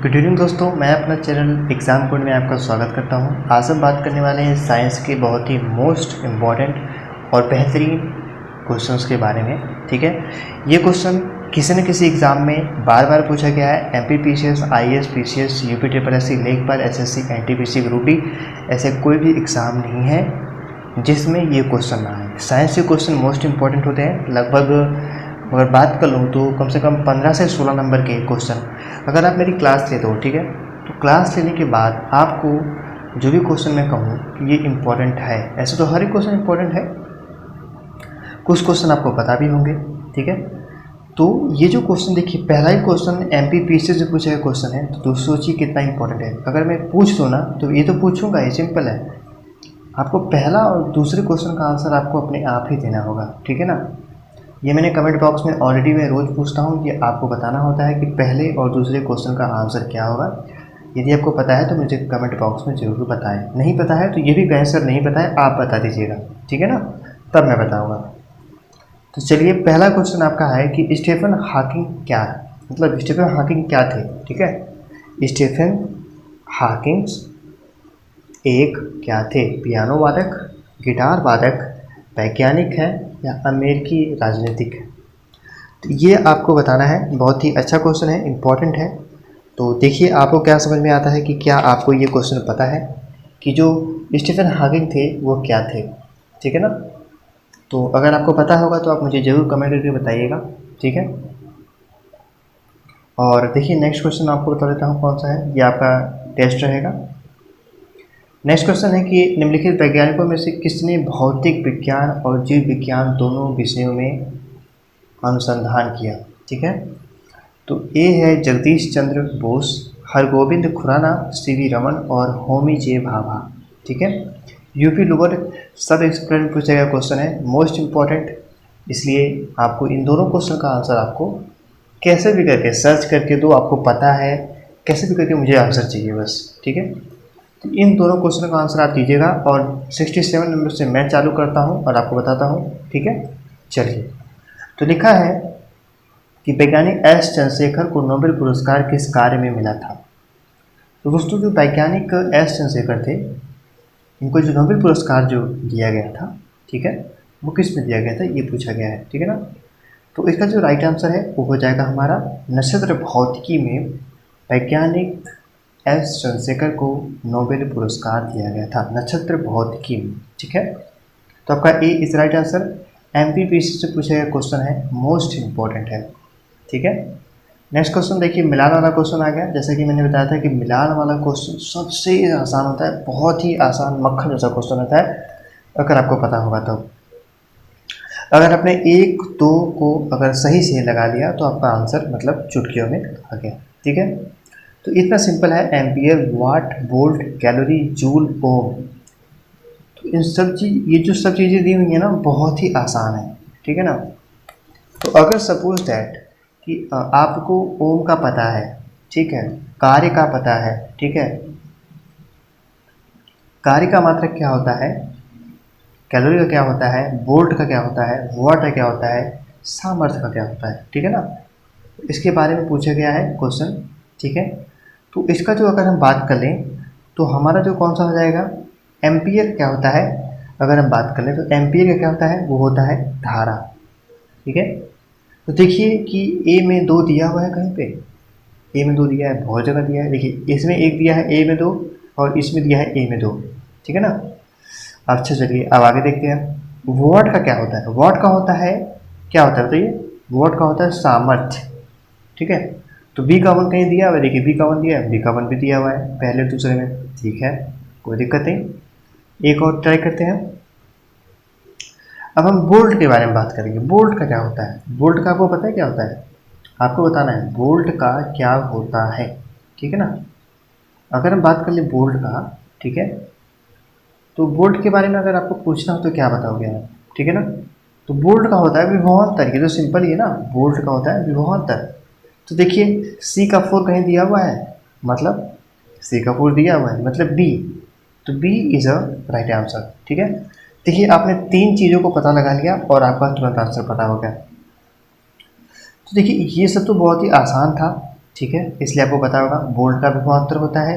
Good evening दोस्तों, मैं अपना चैनल एग्ज़ाम कोड में आपका स्वागत करता हूं। आज हम बात करने वाले हैं साइंस के बहुत ही मोस्ट इम्पॉर्टेंट और बेहतरीन क्वेश्चंस के बारे में। ठीक है, ये क्वेश्चन किसी न किसी एग्ज़ाम में बार बार पूछा गया है। MPPCS, IAS, PCS, UPSSC, लेखपाल, SSC, NTPC, ग्रुप डी, ऐसे कोई भी एग्ज़ाम नहीं है जिसमें ये क्वेश्चन ना आए। साइंस के क्वेश्चन मोस्ट इम्पॉर्टेंट होते हैं। लगभग अगर बात कर लूँ तो कम से कम 15 से 16 नंबर के क्वेश्चन अगर आप मेरी क्लास लेते हो, ठीक है, तो क्लास लेने के बाद आपको जो भी क्वेश्चन मैं कहूँ कि ये इम्पॉर्टेंट है, ऐसे तो हर एक क्वेश्चन इम्पॉर्टेंट है, कुछ क्वेश्चन आपको पता भी होंगे। ठीक है, तो ये जो क्वेश्चन देखिए, पहला ही क्वेश्चन MPPCS से पूछा गया क्वेश्चन है, तो सोचिए कितना इंपॉर्टेंट है। अगर मैं पूछ दूँ ना तो ये तो पूछूंगा, ये सिंपल है। आपको पहला और दूसरे क्वेश्चन का आंसर आपको अपने आप ही देना होगा। ठीक है ना, ये मैंने कमेंट बॉक्स में ऑलरेडी मैं रोज़ पूछता हूँ कि आपको बताना होता है कि पहले और दूसरे क्वेश्चन का आंसर क्या होगा। यदि आपको पता है तो मुझे कमेंट बॉक्स में ज़रूर बताएं, नहीं पता है तो ये भी कहें सर नहीं पता है, आप बता दीजिएगा। ठीक है ना, तब मैं बताऊँगा। तो चलिए, पहला क्वेश्चन आपका है कि स्टीफन हॉकिंग क्या है, मतलब स्टीफन हॉकिंग क्या थे। ठीक है, स्टीफन हॉकिंग एक क्या थे? पियानो वादक, गिटार वादक, वैज्ञानिक है या अमेरिकी राजनीतिक है? तो ये आपको बताना है। बहुत ही अच्छा क्वेश्चन है, इम्पॉर्टेंट है। तो देखिए आपको क्या समझ में आता है कि क्या आपको ये क्वेश्चन पता है कि जो स्टीफन हॉकिंग थे वो क्या थे। ठीक है ना, तो अगर आपको पता होगा तो आप मुझे ज़रूर कमेंट करके बताइएगा। ठीक है, और देखिए नेक्स्ट क्वेश्चन आपको बता देता हूँ कौन सा है, ये आपका टेस्ट रहेगा। नेक्स्ट क्वेश्चन है कि निम्नलिखित वैज्ञानिकों में से किसने भौतिक विज्ञान और जीव विज्ञान दोनों विषयों में अनुसंधान किया? ठीक है, तो ए है जगदीश चंद्र बोस, हरगोविंद खुराना, CV रमन और होमी जे भाभा। ठीक है, यूपी लोअर सब एक्सप्लेन पूछा गया क्वेश्चन है, मोस्ट इम्पॉर्टेंट, इसलिए आपको इन दोनों क्वेश्चन का आंसर आपको कैसे भी करके सर्च करके दो, आपको पता है कैसे भी करके मुझे आंसर चाहिए बस। ठीक है, तो इन दोनों क्वेश्चन का आंसर आप दीजिएगा और 67 नंबर से मैं चालू करता हूं और आपको बताता हूं। ठीक है, चलिए, तो लिखा है कि वैज्ञानिक S चंद्रशेखर को नोबेल पुरस्कार किस कार्य में मिला था? तो दोस्तों, जो वैज्ञानिक S चंद्रशेखर थे, इनको जो नोबेल पुरस्कार जो दिया गया था, ठीक है, वो किस में दिया गया था ये पूछा गया है। ठीक है ना, तो इसका जो राइट आंसर है वो हो जाएगा हमारा नक्षत्र भौतिकी में वैज्ञानिक S चंद्रशेखर को नोबेल पुरस्कार दिया गया था, नक्षत्र भौतिकी में। ठीक है, तो आपका ए इज राइट आंसर। MPPCS से पूछा गया क्वेश्चन है, मोस्ट इम्पॉर्टेंट है। ठीक है, नेक्स्ट क्वेश्चन देखिए, मिलान वाला क्वेश्चन आ गया। जैसे कि मैंने बताया था कि मिलान वाला क्वेश्चन सबसे आसान होता है, बहुत ही आसान मक्खन जैसा क्वेश्चन होता है अगर आपको पता होगा तो। अगर आपने एक दो को अगर सही से लगा लिया तो आपका आंसर मतलब चुटकियों में आ गया। ठीक है, तो इतना सिंपल है, एम्पियर, वाट, वोल्ट, कैलोरी, जूल, ओम। तो इन सब चीज़, ये जो सब चीज़ें दी हुई हैं ना, बहुत ही आसान है। ठीक है ना, तो अगर सपोज दैट कि आपको ओम का पता है, ठीक है, कार्य का पता है, ठीक है, कार्य का मात्रक क्या होता है, कैलोरी का क्या होता है, वोल्ट का क्या होता है, वाट का क्या होता है, सामर्थ्य का क्या होता है। ठीक है ना, इसके बारे में पूछा गया है क्वेश्चन। ठीक है, तो इसका जो अगर हम बात कर लें तो हमारा जो कौन सा हो जाएगा, एम्पियर क्या होता है। अगर हम बात कर लें तो एम्पियर का क्या होता है, वो होता है धारा। ठीक है, तो देखिए कि ए में 2 दिया हुआ है, कहीं पे ए में 2 दिया है, बहुत जगह दिया है। देखिए इसमें 1 दिया है, ए में 2, और इसमें दिया है ए में 2। ठीक है ना, अच्छा चलिए अब आगे देखते हैं। वॉट का क्या होता है? वॉट का होता है, क्या होता है बताइए? वॉट का होता है सामर्थ्य। ठीक है, तो बी का 1 कहीं दिया हुआ है, देखिए बी का 1 दिया है, बी का 1 भी दिया हुआ है पहले दूसरे में। ठीक है, कोई दिक्कत नहीं, एक और ट्राई करते हैं। अब हम वोल्ट के बारे में बात करेंगे। वोल्ट का क्या होता है? वोल्ट का आपको पता है क्या होता है? आपको बताना है वोल्ट का क्या होता है। ठीक है ना, अगर हम बात कर ले वोल्ट का, ठीक है, तो वोल्ट के बारे में अगर आपको पूछना हो तो क्या बताओगे आप? ठीक है ना, तो वोल्ट का होता है विभवांतर। ये तो सिंपल ही है ना, वोल्ट का होता है विभवांतर। तो देखिए C का 4 कहीं दिया हुआ है, मतलब C का 4 दिया हुआ है, मतलब B, तो B is a right answer. ठीक है, देखिए आपने 3 चीज़ों को पता लगा लिया और आपका तुरंत आंसर पता हो गया। तो देखिए ये सब तो बहुत ही आसान था, ठीक है, इसलिए आपको पता होगा वोल्ट का विभवांतर होता है,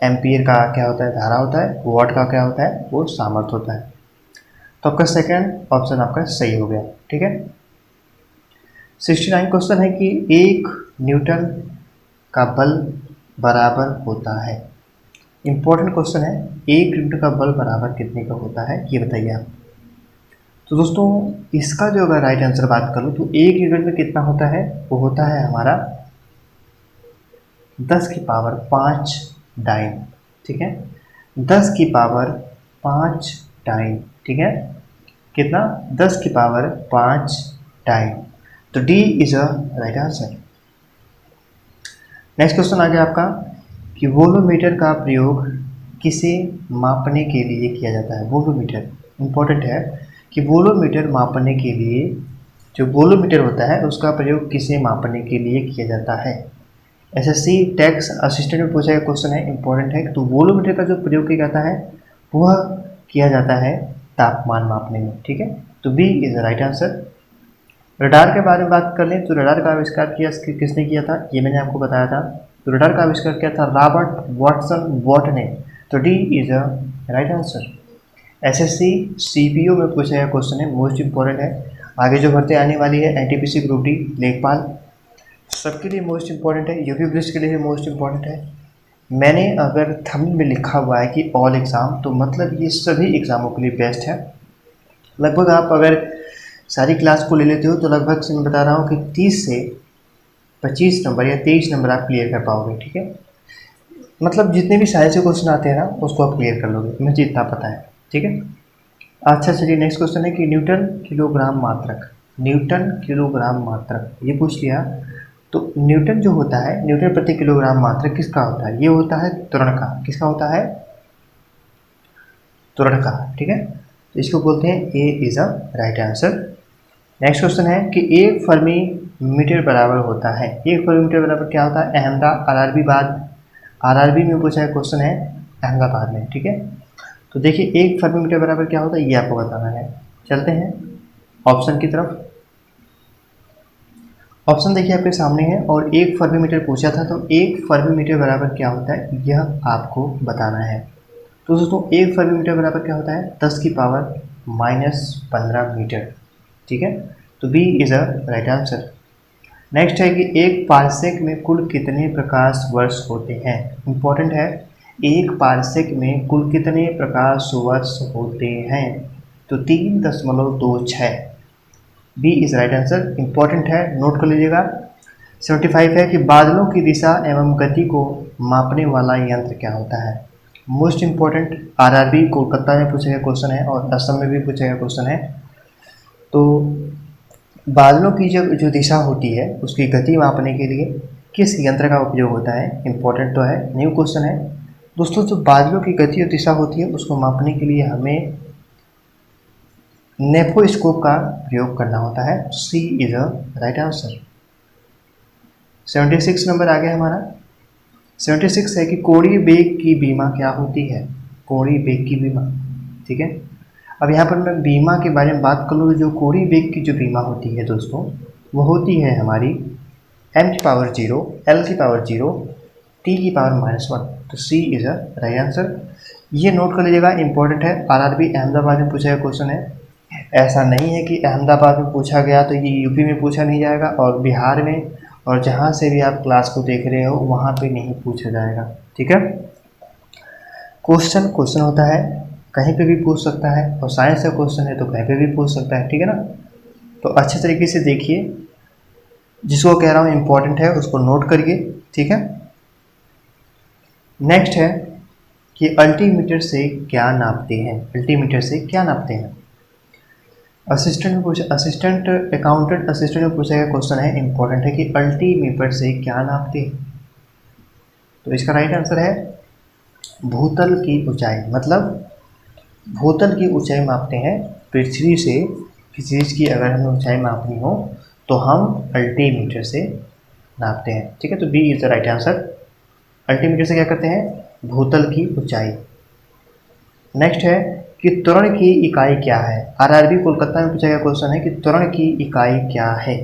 एम्पियर का क्या होता है, धारा होता है, वॉट का क्या होता है, वो सामर्थ्य होता है। तो आपका सेकंड ऑप्शन आपका सही हो गया। ठीक है, 69 क्वेश्चन है कि एक न्यूटन का बल बराबर होता है। इंपॉर्टेंट क्वेश्चन है, एक न्यूटन का बल बराबर कितने का होता है, ये बताइए आप। तो दोस्तों इसका जो अगर राइट आंसर बात करूँ तो एक न्यूटन में कितना होता है, वो होता है हमारा 10 की पावर 5 डाइन। ठीक है, 10 की पावर 5 डाइन। ठीक है, कितना, 10 की पावर 5 डाइन। तो D is a right answer. Next question आ गया आपका कि वोलोमीटर का प्रयोग किसे मापने के लिए किया जाता है। वोलोमीटर इंपॉर्टेंट है कि वोलोमीटर मापने के लिए, जो वोलोमीटर होता है उसका प्रयोग किसे मापने के लिए किया जाता है। एसएससी टैक्स असिस्टेंट में पूछा गया क्वेश्चन है, इंपॉर्टेंट है। तो वोलोमीटर का जो प्रयोग किया जाता है वह किया जाता है तापमान मापने में। ठीक है, तो B is the right answer. Radar के बारे में बात कर लें तो रडार का आविष्कार किसने किया था, ये मैंने आपको बताया था। तो रडार का आविष्कार किया था रॉबर्ट वाटसन वॉट ने। तो D is a right answer. SSC CPO में पूछा गया क्वेश्चन है, मोस्ट इंपॉर्टेंट है। आगे जो भर्ती आने वाली है एनटीपीसी ग्रुप डी, लेखपाल, सबके लिए मोस्ट इंपॉर्टेंट है। यूपी पुलिस के लिए भी मोस्ट इंपॉर्टेंट है। मैंने अगर थंबनेल में लिखा हुआ है कि ऑल एग्ज़ाम, तो मतलब ये सभी एग्ज़ामों के लिए बेस्ट है। लगभग आप अगर सारी क्लास को ले लेते हो तो लगभग से मैं बता रहा हूँ कि 30 से 25 नंबर या 23 नंबर आप क्लियर कर पाओगे। ठीक है, मतलब जितने भी साइंस के क्वेश्चन आते हैं ना उसको आप क्लियर कर लोगे, मुझे इतना पता है। ठीक है, अच्छा चलिए नेक्स्ट क्वेश्चन है कि न्यूटन किलोग्राम मात्रक। न्यूटन किलोग्राम मात्रक ये पूछ लिया। तो न्यूटन जो होता है, न्यूटन प्रति किलोग्राम मात्रक किसका होता है, ये होता है त्वरण का। किसका होता है, त्वरण का। ठीक है, तो इसको बोलते हैं A is a right answer. Next question है कि एक फर्मी मीटर बराबर होता है। एक फर्मी मीटर बराबर क्या होता है, आरआरबी में पूछा है क्वेश्चन है, अहमदाबाद में। ठीक है, तो देखिए एक फर्मी मीटर बराबर क्या होता है ये आपको बताना है। चलते हैं ऑप्शन की तरफ। ऑप्शन देखिए आपके सामने है और एक फर्मी मीटर पूछा था, तो एक फर्मी मीटर बराबर क्या होता है यह आपको बताना है। तो दोस्तों एक फर्मी मीटर बराबर क्या होता है, 10 की पावर -15 मीटर। ठीक है, तो B is a right answer. Next है कि एक पारसेक में कुल कितने प्रकाश वर्ष होते हैं। इंपॉर्टेंट है, एक पारसेक में कुल कितने प्रकाश वर्ष होते हैं। तो 3.26। B is right answer. Important है, नोट कर लीजिएगा। 75 है कि बादलों की दिशा एवं गति को मापने वाला यंत्र क्या होता है। मोस्ट इंपॉर्टेंट, आरआरबी कोलकाता में पूछा गया क्वेश्चन है और असम में भी पूछा गया क्वेश्चन है। तो बादलों की जो दिशा होती है उसकी गति मापने के लिए किस यंत्र का उपयोग होता है। इंपॉर्टेंट तो है, न्यू क्वेश्चन है। दोस्तों जो बादलों की गति और दिशा होती है उसको मापने के लिए हमें नेफोस्कोप का प्रयोग करना होता है। C is a right answer. 76 number आ गया हमारा। 76 है कि कोणीय वेग की बीमा क्या होती है। कोणीय वेग की बीमा। ठीक है, अब यहाँ पर मैं बीमा के बारे में बात करूँ, जो कोणीय वेग की जो बीमा होती है दोस्तों, वो होती है हमारी m की पावर 0, l की पावर 0, t की पावर -1। तो सी इज अ राइट आंसर। ये नोट कर लीजिएगा, इंपॉर्टेंट है। आरआरबी अहमदाबाद में पूछा गया क्वेश्चन है। ऐसा नहीं है कि अहमदाबाद में पूछा गया तो ये यूपी में पूछा नहीं जाएगा, और बिहार में और जहाँ से भी आप क्लास को देख रहे हो वहाँ पे नहीं पूछा जाएगा। ठीक है, क्वेश्चन होता है, कहीं पे भी पूछ सकता है, और साइंस का क्वेश्चन है तो कहीं पे भी पूछ सकता है। ठीक है ना, तो अच्छे तरीके से देखिए, जिसको कह रहा हूँ इम्पोर्टेंट है उसको नोट करिए। ठीक है, नेक्स्ट है कि अल्टीमीटर से क्या नापते हैं। अल्टीमीटर से क्या नापते हैं, असिस्टेंट अकाउंटेंट असिस्टेंट में पूछा गया क्वेश्चन है, इंपॉर्टेंट है कि अल्टीमीटर से क्या नापते हैं। तो इसका राइट आंसर है भूतल की ऊंचाई। मतलब भूतल की ऊंचाई मापते हैं। पृथ्वी से किसी चीज़ की अगर हमें ऊंचाई मापनी हो तो हम अल्टीमीटर से नापते हैं। ठीक है, तो B is the right answer. Altimeter से क्या करते हैं, भूतल की ऊंचाई। नेक्स्ट है कि त्वरण की इकाई क्या है। आरआरबी कोलकाता में पूछा गया क्वेश्चन है कि त्वरण की इकाई क्या है।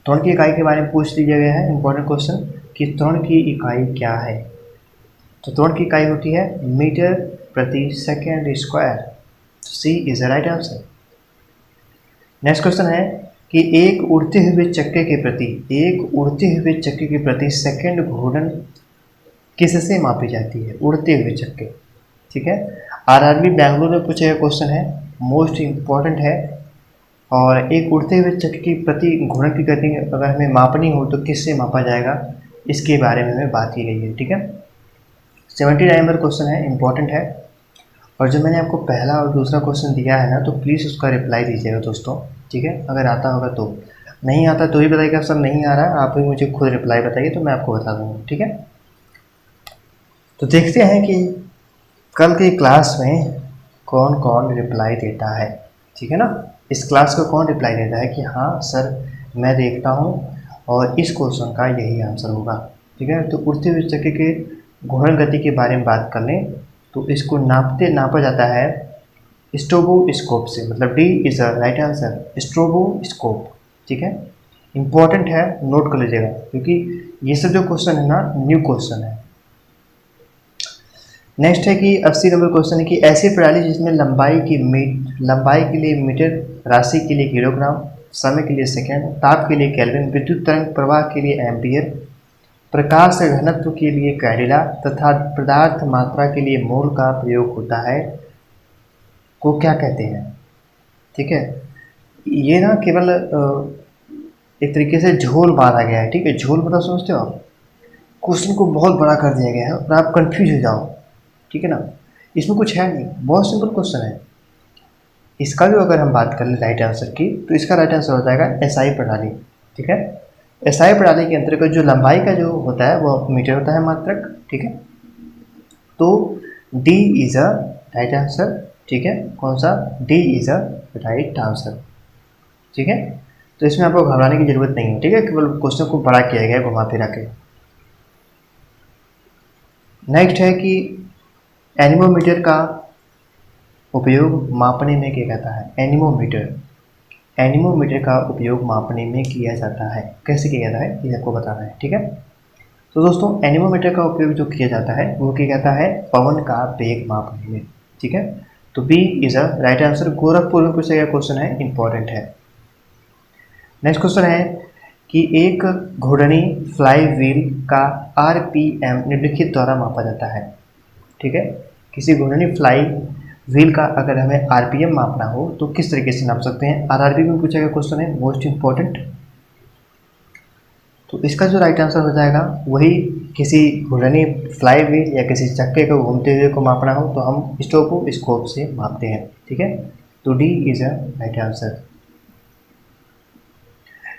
त्वरण की इकाई के बारे में पूछ लिया गया है इंपॉर्टेंट क्वेश्चन कि त्वरण की इकाई क्या है। तो त्वरण की इकाई होती है मीटर प्रति second square. C is the right answer. Next question है कि एक उड़ते हुए चक्के के प्रति सेकंड घूर्णन किससे मापी जाती है? उड़ते हुए चक्के, ठीक है। आरआरबी बेंगलुरु में पूछा गया क्वेश्चन है, मोस्ट इम्पॉर्टेंट है। और एक उड़ते हुए चक्के की प्रति घूर्णन की गति अगर हमें मापनी हो तो किससे मापा जाएगा, इसके बारे में हमें बात की गई है, ठीक है। 79 नंबर क्वेश्चन है, इम्पॉर्टेंट है। और जो मैंने आपको पहला और दूसरा क्वेश्चन दिया है ना, तो प्लीज़ उसका रिप्लाई दीजिएगा दोस्तों, ठीक है। अगर आता होगा तो, नहीं आता तो ही बताइएगा सर नहीं आ रहा, आप ही मुझे खुद रिप्लाई बताइए तो मैं आपको बता दूँगा, ठीक है। तो देखते हैं कि कल की क्लास में कौन कौन रिप्लाई देता है, ठीक है ना। इस क्लास को कौन रिप्लाई देता है कि हाँ सर मैं देखता हूँ और इस क्वेश्चन का यही आंसर होगा, ठीक है। तो उड़ते हुए चक्के के घूर्णन गति के बारे में बात कर लें तो इसको नापा जाता है स्ट्रोबोस्कोप से, मतलब D is the right answer, stroboscope, ठीक है। इम्पॉर्टेंट है, नोट कर लीजिएगा क्योंकि ये सब जो क्वेश्चन है ना न्यू क्वेश्चन है। नेक्स्ट है कि 80 नंबर क्वेश्चन है कि ऐसी प्रणाली जिसमें लंबाई के लिए मीटर, राशि के लिए किलोग्राम, समय के लिए सेकंड, ताप के लिए केल्विन, विद्युत तरंग प्रवाह के लिए एम्पियर, प्रकाश घनत्व के लिए कैडिला तथा पदार्थ मात्रा के लिए मोल का प्रयोग होता है को क्या कहते हैं, ठीक है। ये ना केवल एक तरीके से झोल मारा गया है, ठीक है। झोल मतलब समझते हो आप, क्वेश्चन को बहुत बड़ा कर दिया गया है और आप कंफ्यूज हो जाओ, ठीक है ना। इसमें कुछ है नहीं, बहुत सिंपल क्वेश्चन है। इसका जो अगर हम बात कर लें राइट आंसर की तो इसका राइट आंसर हो जाएगा एसआई प्रणाली, ठीक है। एसआई प्रणाली के अंतर्गत जो लंबाई का जो होता है वो मीटर होता है मात्रक, ठीक है। तो D is a right answer, ठीक है। कौन सा? D is a right answer, ठीक है। तो इसमें आपको घबराने की जरूरत नहीं है, ठीक है। केवल क्वेश्चन को बड़ा किया गया है घुमा फिरा के। नेक्स्ट है कि एनीमोमीटर का उपयोग मापने में किया जाता है। एनीमोमीटर का उपयोग मापने में किया जाता है, कैसे किया जाता है ये आपको बताना है, ठीक है। तो दोस्तों एनीमोमीटर का उपयोग जो किया जाता है वो किया जाता है पवन का वेग मापने में, ठीक है। तो B is a right answer. Gorakhpur में पूछा गया क्वेश्चन है, इंपॉर्टेंट है। नेक्स्ट क्वेश्चन है कि एक घूर्णनी फ्लाई व्हील का आरपीएम निम्नलिखित द्वारा मापा जाता है, ठीक है। किसी घूर्णनी फ्लाई व्हील का अगर हमें आरपीएम मापना हो तो किस तरीके से नाप सकते हैं? आरआरबी में पूछा गया क्वेश्चन है, मोस्ट इम्पॉर्टेंट। तो इसका जो राइट आंसर हो जाएगा वही, किसी घूर्णनी फ्लाई व्हील या किसी चक्के को घूमते हुए को मापना हो तो हम स्ट्रोबोस्कोप से मापते हैं, ठीक है। तो D is a right answer.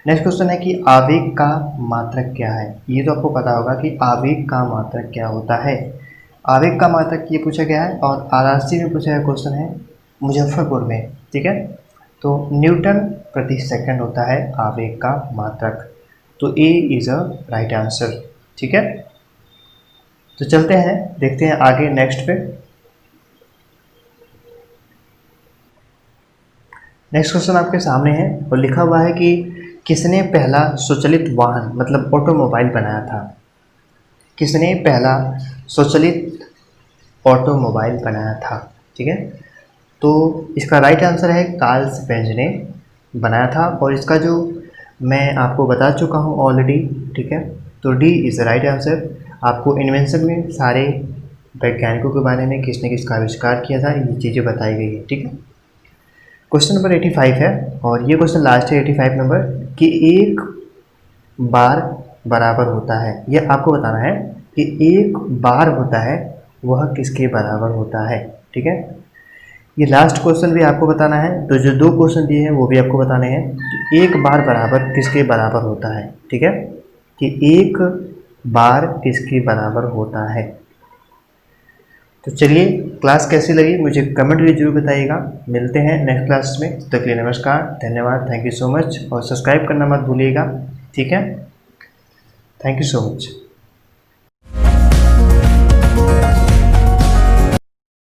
Next question है कि आवेग का मात्रक क्या है? ये तो आपको पता होगा कि आवेग का मात्रक क्या होता है। आवेग का मात्रक ये पूछा गया है और आरआरसी में पूछा गया क्वेश्चन है मुजफ्फरपुर में, ठीक है। तो न्यूटन प्रति सेकंड होता है आवेग का मात्रक। तो ए इज अ राइट आंसर, ठीक है। तो चलते हैं देखते हैं आगे नेक्स्ट पे। नेक्स्ट क्वेश्चन आपके सामने है और लिखा हुआ है कि किसने पहला स्वचालित वाहन मतलब ऑटोमोबाइल बनाया था? किसने पहला स्वचालित ऑटोमोबाइल बनाया था, ठीक है। तो इसका राइट आंसर है कार्ल सेपेंज ने बनाया था और इसका जो मैं आपको बता चुका हूँ ऑलरेडी, ठीक है। तो D is the right answer. आपको इन्वेंशन में सारे वैज्ञानिकों के बारे में किसने किसका आविष्कार किया था ये चीज़ें बताई गई है, ठीक है। क्वेश्चन नंबर 85 है और ये क्वेश्चन लास्ट है 85 नंबर कि एक बार बराबर होता है, ये आपको बताना है कि एक बार होता है वह किसके बराबर होता है, ठीक है। ये लास्ट क्वेश्चन भी आपको बताना है, तो जो दो क्वेश्चन दिए हैं वो भी आपको बताने हैं। तो एक बार बराबर किसके बराबर होता है, ठीक है, कि एक बार किसके बराबर होता है। तो चलिए क्लास कैसी लगी मुझे कमेंट में जरूर बताइएगा। मिलते हैं नेक्स्ट क्लास में, तब तक के लिए नमस्कार, धन्यवाद, थैंक यू सो मच। और सब्सक्राइब करना मत भूलिएगा, ठीक है। Thank you so much.